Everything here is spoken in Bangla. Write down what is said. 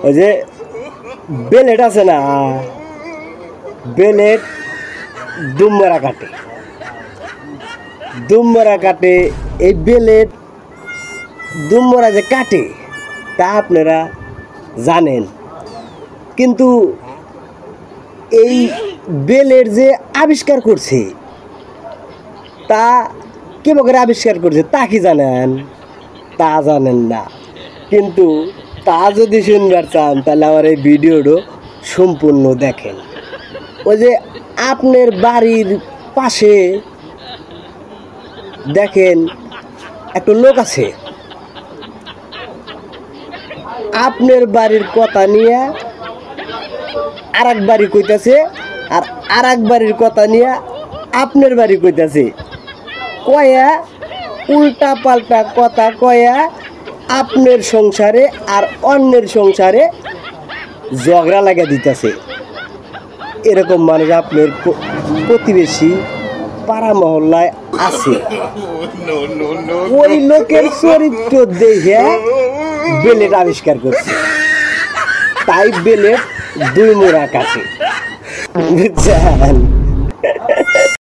ওই যে বেলেট আছে না, বেলেট দুমরা কাটে, দুমরা কাটে। এই বেলেট দুমরা যে কাটে তা আপনারা জানেন, কিন্তু এই বেলের যে আবিষ্কার করছে তা কিভাবে আবিষ্কার করছে তা কি জানেন? তা জানেন না। কিন্তু তা যদি শুনবার চান তাহলে আমার এই ভিডিওটা সম্পূর্ণ দেখেন। ওই যে আপনার বাড়ির পাশে দেখেন একটা লোক আছে, আপনার বাড়ির কথা নিয়ে আর এক বাড়ি কইতাছে, আর এক বাড়ির কথা নিয়ে আপনার বাড়ি কইতাছে। কয়া উল্টা পাল্টা কথা কয়া আপনার সংসারে আর অন্যের সংসারে ঝগড়া লাগা দিতেছে। এরকম মানুষ আপনার প্রতিবেশী পাড়া মহল্লায় আছে। ওই লোকের চরিত্র দেখে বেলেট আবিষ্কার করছে, তাই বেলেট দুই মোড়া কাটে, বুঝছেন?